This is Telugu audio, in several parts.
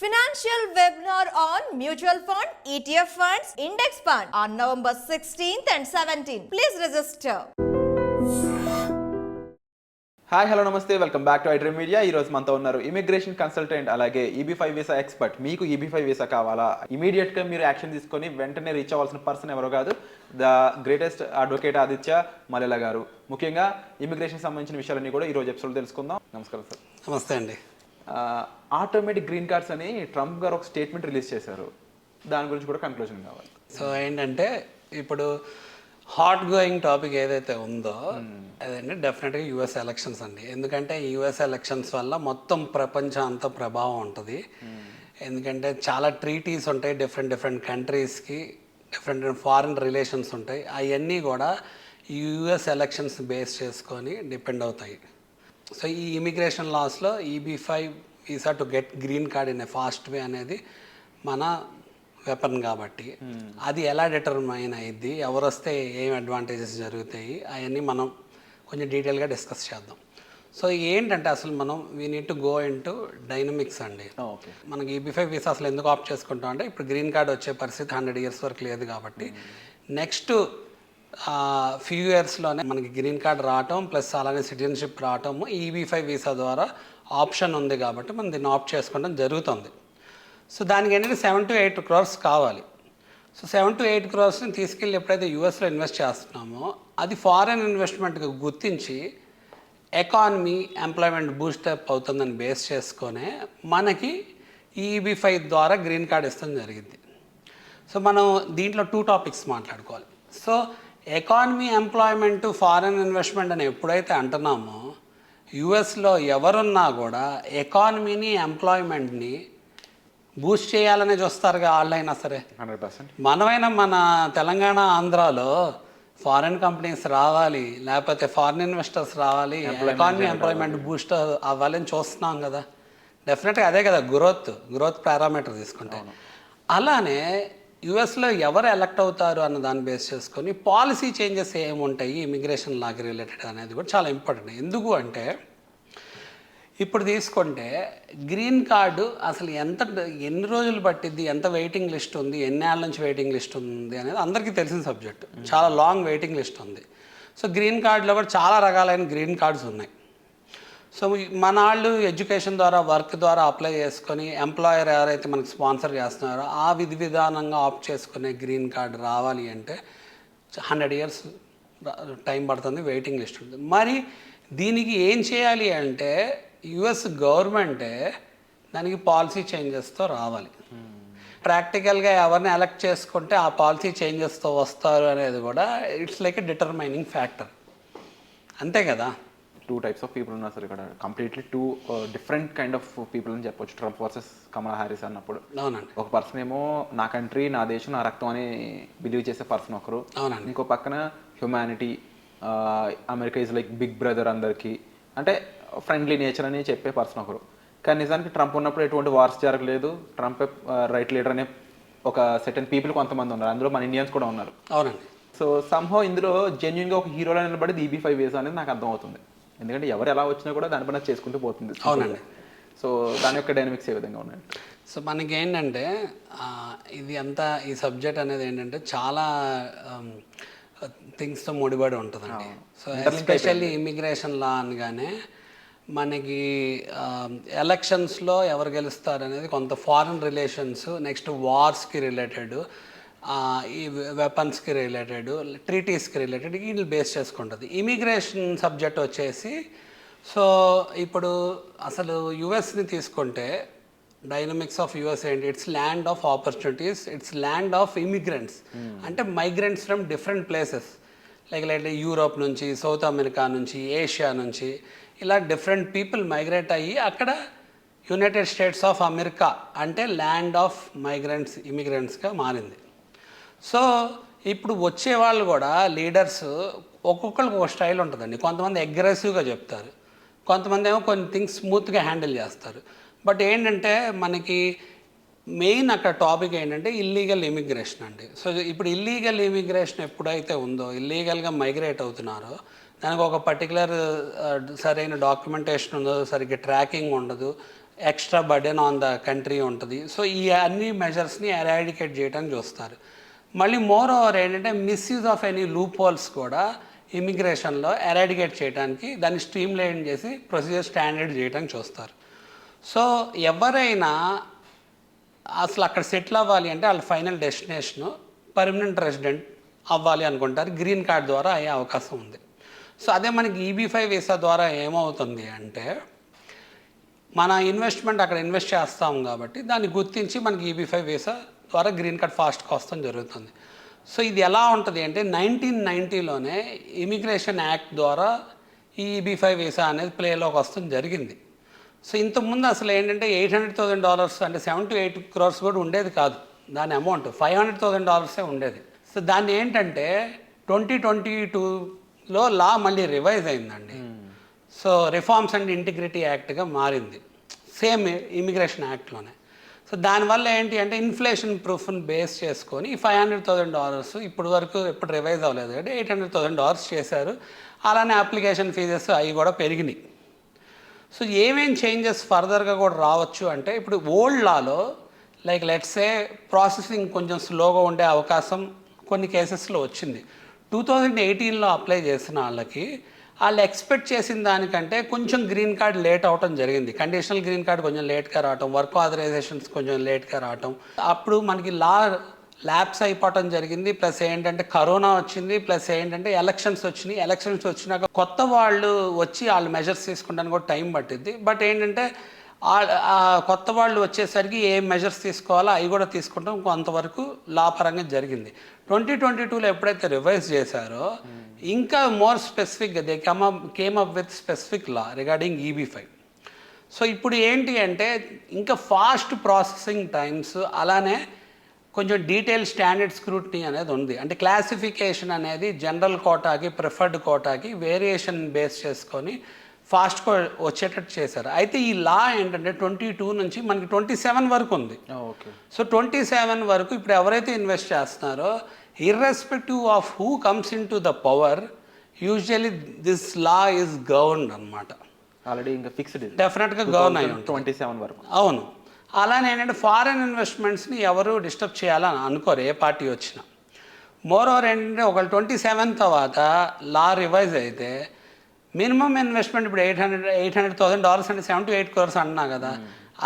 Financial webinar on mutual fund, ETF funds, index fund on November 16th and 17th. Please register. Hi hello నమస్తే welcome back to iDream media. ఈ రోజు మనతో ఉన్నారు ఇమిగ్రేషన్ కన్సల్టెంట్ అలాగే EB5 వీసా ఎక్స్పర్ట్. మీకు EB5 వీసా కావాలా, ఇమీడియట్గా మీరు యాక్షన్ తీసుకొని వెంటనే రీచ్ అవ్వాల్సిన పర్సన్ ఎవరో కాదు, ద గ్రేటెస్ట్ అడ్వకేట్ ఆదిత్య మల్లెల గారు. ముఖ్యంగా ఇమిగ్రేషన్ సంబంధించిన విషయాలన్నీ కూడా ఈ రోజు ఎపిసోడ్ తెలుసుకుందాం. నమస్కారం సార్. నమస్తే అండి. ఆటోమేటిక్ గ్రీన్ కార్డ్స్ అని ట్రంప్ గారు ఒక స్టేట్మెంట్ రిలీజ్ చేశారు. దాని గురించి కూడా కన్క్లూజన్ కావాలి. సో ఏంటంటే ఇప్పుడు హాట్ గోయింగ్ టాపిక్ ఏదైతే ఉందో అదండి డెఫినెట్గా యుఎస్ ఎలక్షన్స్ అండి. ఎందుకంటే యుఎస్ ఎలక్షన్స్ వల్ల మొత్తం ప్రపంచం అంతా ప్రభావం ఉంటుంది. ఎందుకంటే చాలా ట్రీటీస్ ఉంటాయి, డిఫరెంట్ కంట్రీస్కి డిఫరెంట్ ఫారిన్ రిలేషన్స్ ఉంటాయి. అవన్నీ కూడా యుఎస్ ఎలక్షన్స్ బేస్ చేసుకొని డిపెండ్ అవుతాయి. సో ఈ ఇమిగ్రేషన్ లాస్లో EB5 visa to get green card in a fast way అనేది మన వెపన్ కాబట్టి అది ఎలా డిటర్మైన్ అయ్యిద్ది, ఎవరు వస్తే ఏం అడ్వాంటేజెస్ జరుగుతాయి, అవన్నీ మనం కొంచెం డీటెయిల్గా డిస్కస్ చేద్దాం. సో ఏంటంటే అసలు మనం we need to go in to dynamics అండి. మనకి EB5 వీసా అసలు ఎందుకు ఆప్ట్ చేసుకుంటాం అంటే ఇప్పుడు గ్రీన్ కార్డ్ వచ్చే పరిస్థితి 100 years వరకు లేదు కాబట్టి నెక్స్ట్ ఫ్యూ ఇయర్స్లోనే మనకి గ్రీన్ కార్డ్ రావటం ప్లస్ అలానే సిటిజన్షిప్ రావటము EB5 వీసా ద్వారా ఆప్షన్ ఉంది కాబట్టి మనం దీన్ని ఆప్ట్ చేసుకోవడం జరుగుతుంది. సో దానికి ఏంటంటే 7 to 8 crores కావాలి. సో 7 to 8 crores తీసుకెళ్ళి ఎప్పుడైతే యూఎస్లో ఇన్వెస్ట్ చేస్తున్నామో అది ఫారెన్ ఇన్వెస్ట్మెంట్గా గుర్తించి ఎకానమీ ఎంప్లాయ్మెంట్ బూస్టప్ అవుతుందని బేస్ చేసుకొనే మనకి EB5 ద్వారా గ్రీన్ కార్డ్ ఇస్తాం జరిగింది. సో మనం దీంట్లో 2 topics మాట్లాడుకోవాలి. So economy employment foreign investment అని ఎప్పుడైతే అంటున్నామో యుఎస్లో ఎవరున్నా కూడా ఎకానమీని ఎంప్లాయ్మెంట్ని బూస్ట్ చేయాలనే చూస్తారుగా వాళ్ళైనా సరే. 100%. మనమైనా మన తెలంగాణ ఆంధ్రాలో ఫారిన్ కంపెనీస్ రావాలి, లేకపోతే ఫారిన్ ఇన్వెస్టర్స్ రావాలి, ఎకానమీ ఎంప్లాయ్మెంట్ బూస్ట్ అవ్వాలని చూస్తున్నాం కదా. డెఫినెట్గా అదే కదా గ్రోత్ పారామీటర్ తీసుకుంటే. అలానే యుఎస్లో ఎవరు ఎలక్ట్ అవుతారు అన్న దాన్ని బేస్ చేసుకొని పాలసీ చేంజెస్ ఏముంటాయి ఇమిగ్రేషన్ లాకి రిలేటెడ్ అనేది కూడా చాలా ఇంపార్టెంట్. ఎందుకు అంటే ఇప్పుడు తీసుకుంటే గ్రీన్ కార్డు అసలు ఎన్ని రోజులు పట్టిద్ది, ఎంత వెయిటింగ్ లిస్ట్ ఉంది, ఎన్ని ఏళ్ళ నుంచి వెయిటింగ్ లిస్ట్ ఉంది అనేది అందరికీ తెలిసిన సబ్జెక్ట్. చాలా లాంగ్ వెయిటింగ్ లిస్ట్ ఉంది. సో గ్రీన్ కార్డులో కూడా చాలా రకాలైన గ్రీన్ కార్డ్స్ ఉన్నాయి. సో మన వాళ్ళు ఎడ్యుకేషన్ ద్వారా వర్క్ ద్వారా అప్లై చేసుకొని ఎంప్లాయర్ ఎవరైతే మనకు స్పాన్సర్ చేస్తున్నారో ఆ విధానంగా ఆప్ట్ చేసుకునే గ్రీన్ కార్డ్ రావాలి అంటే 100 years టైం పడుతుంది, వెయిటింగ్ లిస్ట్ ఉంటుంది. మరి దీనికి ఏం చేయాలి అంటే యుఎస్ గవర్నమెంటే దానికి పాలసీ చేంజెస్తో రావాలి. ప్రాక్టికల్గా ఎవరిని ఎలక్ట్ చేసుకుంటే ఆ పాలసీ చేంజెస్తో వస్తారు అనేది కూడా it's like a determining factor. అంతే కదా. 2 types of people ఉన్నారు సార్ ఇక్కడ. Completely 2 different kind of people అని చెప్పొచ్చు. ట్రంప్ వర్సెస్ కమలా హ్యారిస్ అన్నప్పుడు. అవునండి. ఒక పర్సన్ ఏమో నా కంట్రీ, నా దేశం, నా రక్తం అని బిలీవ్ చేసే పర్సన్ ఒకరు. అవునండి. ఇంకో పక్కన humanity, America is like big brother అందరికి, అంటే ఫ్రెండ్లీ నేచర్ అని చెప్పే పర్సన్ ఒకరు. కానీ నిజానికి ట్రంప్ ఉన్నప్పుడు ఎటువంటి వార్స్ జరగలేదు. ట్రంప్ రైట్ లీడర్ అనే ఒక సెటన్ పీపుల్ కొంతమంది ఉన్నారు, అందులో మన ఇండియన్స్ కూడా ఉన్నారు. అవునండి. సో సంహౌ ఇందులో జెన్యున్గా ఒక హీరోలో నిలబడి EB5 వీసా అనేది నాకు అర్థమవుతుంది. ఎందుకంటే ఎవరు ఎలా వచ్చినా కూడా దాని పైన చేసుకుంటూ పోతుంది. అవునండి. సో దాని యొక్క డైనమిక్స్ ఏ విధంగా ఉన్నాయి. సో మనకి ఏంటంటే ఇది అంతా ఈ సబ్జెక్ట్ అనేది ఏంటంటే చాలా థింగ్స్తో ముడిపడి ఉంటుందండి. సో ఎస్పెషల్లీ ఇమిగ్రేషన్ లా అనగానే మనకి ఎలక్షన్స్లో ఎవరు గెలుస్తారు అనేది కొంత ఫారిన్ రిలేషన్స్, నెక్స్ట్ వార్స్కి రిలేటెడ్, ఈ వెపన్స్కి రిలేటెడ్, ట్రీటీస్కి రిలేటెడ్ వీళ్ళు బేస్ చేసుకుంటుంది. ఇమిగ్రేషన్ సబ్జెక్ట్ వచ్చేసి సో ఇప్పుడు అసలు యుఎస్ని తీసుకుంటే డైనమిక్స్ ఆఫ్ యుఎస్ ఏంటి, it's land of opportunities, it's land of immigrants. అంటే migrants from different places like Europe నుంచి, సౌత్ అమెరికా నుంచి, ఏషియా నుంచి ఇలా డిఫరెంట్ పీపుల్ మైగ్రేట్ అయ్యి అక్కడ యునైటెడ్ స్టేట్స్ ఆఫ్ అమెరికా అంటే ల్యాండ్ ఆఫ్ మైగ్రెంట్స్, ఇమిగ్రెంట్స్గా మారింది. సో ఇప్పుడు వచ్చేవాళ్ళు కూడా లీడర్స్ ఒక్కొక్కరికి ఒక స్టైల్ ఉంటుందండి. కొంతమంది అగ్రెసివ్గా చెప్తారు, కొంతమంది ఏమో కొన్ని థింగ్స్ స్మూత్గా హ్యాండిల్ చేస్తారు. బట్ ఏంటంటే మనకి మెయిన్ అక్కడ టాపిక్ ఏంటంటే ఇల్లీగల్ ఇమిగ్రేషన్ అండి. సో ఇప్పుడు ఇల్లీగల్ ఇమిగ్రేషన్ ఎప్పుడైతే ఉందో, ఇల్లీగల్గా మైగ్రేట్ అవుతున్నారో దానికి ఒక పర్టికులర్ సరైన డాక్యుమెంటేషన్ ఉండదు, సరిగ్గా ట్రాకింగ్ ఉండదు, extra burden on the country ఉంటుంది. సో ఈ అన్ని మెజర్స్ని ఎరాడికేట్ చేయడానికి చూస్తారు. మళ్ళీ మోర్ ఓవర్ ఏంటంటే misuse of any loop holes కూడా ఇమిగ్రేషన్లో ఎరాడికేట్ చేయడానికి దాన్ని స్ట్రీమ్ లైన్ చేసి ప్రొసీజర్ స్టాండర్డ్ చేయడానికి చూస్తారు. సో ఎవరైనా అసలు అక్కడ సెటిల్ అవ్వాలి అంటే వాళ్ళ ఫైనల్ డెస్టినేషను పర్మనెంట్ రెసిడెంట్ అవ్వాలి అనుకుంటారు, గ్రీన్ కార్డ్ ద్వారా అయ్యే అవకాశం ఉంది. సో అదే మనకి EB-5 వీసా ద్వారా ఏమవుతుంది అంటే మన ఇన్వెస్ట్మెంట్ అక్కడ ఇన్వెస్ట్ చేస్తాం కాబట్టి దాన్ని గుర్తించి మనకి EB-5 వీసా ద్వారా గ్రీన్ కార్డ్ ఫాస్ట్గా వస్తాం జరుగుతుంది. సో ఇది ఎలా ఉంటుంది అంటే 1990లోనే ఇమిగ్రేషన్ యాక్ట్ ద్వారా ఈ EB-5 వీసా అనేది ప్లేలోకి వస్తుంది జరిగింది. సో ఇంతకుముందు అసలు ఏంటంటే $800,000 అంటే 7 to 8 crores కూడా ఉండేది కాదు, దాని అమౌంట్ $500,000 ఉండేది. సో దాన్ని ఏంటంటే 2022లో లా మళ్ళీ రివైజ్ అయిందండి. సో రిఫార్మ్స్ అండ్ ఇంటిగ్రిటీ యాక్ట్గా మారింది, సేమ్ ఇమిగ్రేషన్ యాక్ట్లోనే. సో దానివల్ల ఏంటి అంటే ఇన్ఫ్లేషన్ ప్రూఫ్ని బేస్ చేసుకొని ఈ $500,000 ఇప్పుడు వరకు ఎప్పుడు రివైజ్ అవ్వలేదు అంటే $800,000 చేశారు. అలానే అప్లికేషన్ ఫీజెస్ అవి కూడా పెరిగినాయి. సో ఏమేం చేంజెస్ ఫర్దర్గా కూడా రావచ్చు అంటే ఇప్పుడు ఓల్డ్ లాలో లైక్ లెట్సే ప్రాసెసింగ్ కొంచెం స్లోగా ఉండే అవకాశం కొన్ని కేసెస్లో వచ్చింది. 2018లో అప్లై చేసిన వాళ్ళకి వాళ్ళు ఎక్స్పెక్ట్ చేసిన దానికంటే కొంచెం గ్రీన్ కార్డ్ లేట్ అవటం జరిగింది. కండిషనల్ గ్రీన్ కార్డ్ కొంచెం లేట్గా రావటం, వర్క్ ఆథరైజేషన్స్ కొంచెం లేట్గా రావటం, అప్పుడు మనకి ల్యాబ్స్ అయిపోవటం జరిగింది. ప్లస్ ఏంటంటే కరోనా వచ్చింది, ప్లస్ ఏంటంటే ఎలక్షన్స్ వచ్చినాయి. ఎలక్షన్స్ వచ్చినాక కొత్త వాళ్ళు వచ్చి వాళ్ళు మెజర్స్ తీసుకుంటానికి కూడా టైం పట్టింది. బట్ ఏంటంటే కొత్త వాళ్ళు వచ్చేసరికి ఏ మెజర్స్ తీసుకోవాలో అవి కూడా తీసుకుంటాం కొంతవరకు లాపరంగా జరిగింది. 2022లో ఎప్పుడైతే రివైజ్ చేశారో ఇంకా మోర్ స్పెసిఫిక్గా they came up with specific law regarding EB-5. So ఇప్పుడు ఏంటి అంటే ఇంకా ఫాస్ట్ ప్రాసెసింగ్ టైమ్స్, అలానే కొంచెం డీటెయిల్ స్టాండర్డ్ స్క్రూటినీ అనేది ఉంది. అంటే క్లాసిఫికేషన్ అనేది జనరల్ కోటాకి ప్రిఫర్డ్ కోటాకి వేరియేషన్ బేస్ చేసుకొని ఫాస్ట్గా వచ్చేటట్టు చేశారు. అయితే ఈ లా ఏంటంటే 22 నుంచి మనకి 27 వరకు ఉంది. సో 27 వరకు ఇప్పుడు ఎవరైతే ఇన్వెస్ట్ చేస్తున్నారో irrespective of who comes in to the power usually this law is governed అనమాట. ఆల్రెడీ ఇంకా ఫిక్స్డ్ డెఫినెట్గా గవర్న్ అయ్యి 27 వరకు. అవును. అలానే ఏంటంటే ఫారెన్ ఇన్వెస్ట్మెంట్స్ని ఎవరు డిస్టర్బ్ చేయాలని అనుకోరు ఏ పార్టీ వచ్చినా. మోర్ ఓవర్ ఏంటంటే ఒకళ్ళు 27 తర్వాత లా రివైజ్ అయితే మినిమం ఇన్వెస్ట్మెంట్ ఇప్పుడు $800,000 అంటే 7 to 8 crores అన్నా కదా,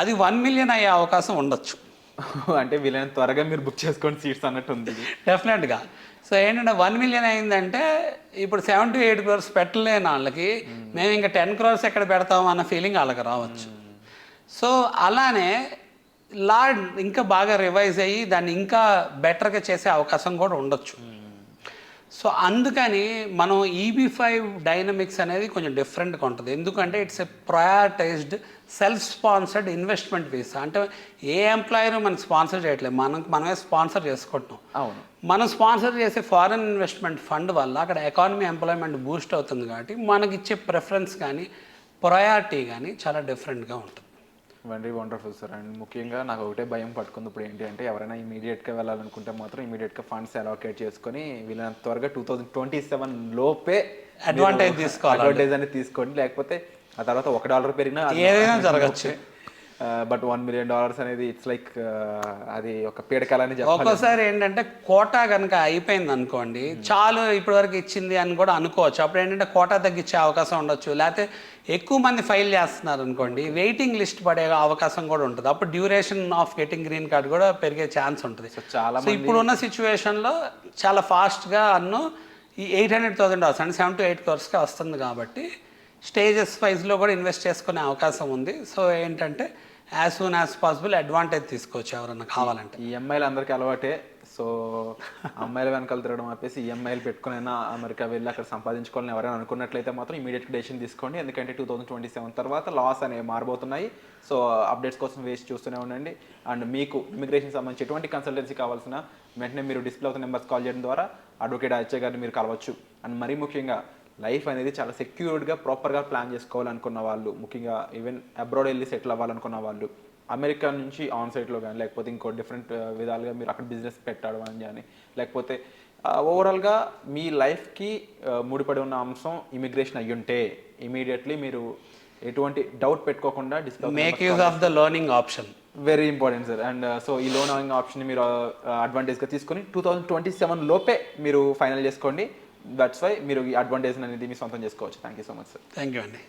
అది 1 million అయ్యే అవకాశం ఉండొచ్చు. అంటే వీళ్ళని త్వరగా మీరు బుక్ చేసుకోండి సీట్స్ అన్నట్టు ఉంది డెఫినెట్గా. సో ఏంటంటే 1 million అయిందంటే ఇప్పుడు 7 to 8 crores పెట్టలేని వాళ్ళకి మేము ఇంకా 10 crores ఎక్కడ పెడతాం అన్న ఫీలింగ్ వాళ్ళకి రావచ్చు. సో అలానే లా ఇంకా బాగా రివైజ్ అయ్యి దాన్ని ఇంకా బెటర్గా చేసే అవకాశం కూడా ఉండొచ్చు. సో అందుకని మనం EB-5 డైనమిక్స్ అనేది కొంచెం డిఫరెంట్గా ఉంటుంది. ఎందుకంటే it's a prioritised self sponsored investment visa. అంటే ఏ ఎంప్లాయర్ మనకు స్పాన్సర్ చేయట్లేదు, మనమే స్పాన్సర్ చేసుకుంటున్నాం. అవును. మనం స్పాన్సర్ చేసే ఫారెన్ ఇన్వెస్ట్మెంట్ ఫండ్ వల్ల అక్కడ ఎకానమీ ఎంప్లాయ్మెంట్ బూస్ట్ అవుతుంది కాబట్టి మనకి ఇచ్చే ప్రిఫరెన్స్ కానీ ప్రయారిటీ కానీ చాలా డిఫరెంట్గా ఉంటుంది. Very wonderful sir. అండ్ ముఖ్యంగా నాకు ఒకటే భయం పట్టుకుంది ఇప్పుడు ఏంటి అంటే ఎవరైనా ఇమీడియట్గా వెళ్ళాలనుకుంటే మాత్రం ఇమీడియట్గా ఫండ్స్ అలొకేట్ చేసుకొని వీళ్ళని త్వరగా 2027 లోపే అడ్వాంటేజ్ అనేది తీసుకోండి. లేకపోతే ఆ తర్వాత $1 పెరిగినా ఏదైనా జరగచ్చు. బట్ $1 million అనేది ఇట్స్ లైక్ అది ఒక పీడకాలని చెప్పాలి. ఒక్కోసారి ఏంటంటే కోటా కనుక అయిపోయింది అనుకోండి, చాలు ఇప్పటి వరకు ఇచ్చింది అని కూడా అనుకోవచ్చు. అప్పుడు ఏంటంటే కోటా తగ్గించే అవకాశం ఉండొచ్చు. లేకపోతే ఎక్కువ మంది ఫైల్ చేస్తున్నారు అనుకోండి, వెయిటింగ్ లిస్ట్ పడే అవకాశం కూడా ఉంటుంది. అప్పుడు duration of getting green card కూడా పెరిగే ఛాన్స్ ఉంటుంది. చాలా ఇప్పుడున్న సిచ్యువేషన్లో చాలా ఫాస్ట్గా ఈ $800,000 అంటే 7 to 8 crores వస్తుంది కాబట్టి స్టేజెస్ వైజ్లో కూడా ఇన్వెస్ట్ చేసుకునే అవకాశం ఉంది. సో ఏంటంటే as soon as possible advantage తీసుకోవచ్చు ఎవరన్నా కావాలంటే. ఈఎంఐలు అందరికీ అలవాటే. సో అమ్మాయిల వెనకాల తిరగడం ఆపేసి ఈఎంఐలు పెట్టుకునైనా అమెరికా వెళ్ళి అక్కడ సంపాదించుకోవాలని ఎవరైనా అనుకున్నట్లయితే మాత్రం ఇమీడియట్గా డెసిషన్ తీసుకోండి. ఎందుకంటే 2027 తర్వాత లాస్ అనేవి మారబోతున్నాయి. సో అప్డేట్స్ కోసం వేసి చూస్తూనే ఉండండి. అండ్ మీకు ఇమిగ్రేషన్ సంబంధించి ఎటువంటి కన్సల్టెన్సీ కావాల్సిన వెంటనే మీరు డిస్ప్లే అవుతున్న నెంబర్స్ కాల్ చేయడం ద్వారా అడ్వకేట్ అజయ్ గారిని మీరు కలవచ్చు. అండ్ మరీ ముఖ్యంగా లైఫ్ అనేది చాలా సెక్యూర్డ్గా ప్రాపర్గా ప్లాన్ చేసుకోవాలనుకున్న వాళ్ళు, ముఖ్యంగా ఈవెన్ అబ్రాడ్ వెళ్ళి సెటిల్ అవ్వాలనుకున్న వాళ్ళు, అమెరికా నుంచి ఆన్ సైట్లో కానీ లేకపోతే ఇంకో డిఫరెంట్ విధాలుగా మీరు అక్కడ బిజినెస్ పెట్టడం అని కానీ లేకపోతే ఓవరాల్గా మీ లైఫ్కి ముడిపడి ఉన్న అంశం ఇమిగ్రేషన్ అయ్యుంటే ఇమీడియట్లీ మీరు ఎటువంటి డౌట్ పెట్టుకోకుండా make use of the learning option. Very important sir. And so ఈ లోన్ అవింగ్ ఆప్షన్ మీరు అడ్వాంటేజ్గా తీసుకొని 2027 లోపే మీరు ఫైనల్ చేసుకోండి. దట్స్ వై మీరు ఈ అడ్వాంటేజ్ అనేది మీ సొంతం చేసుకోవచ్చు. Thank you so much sir. Thank you అండి.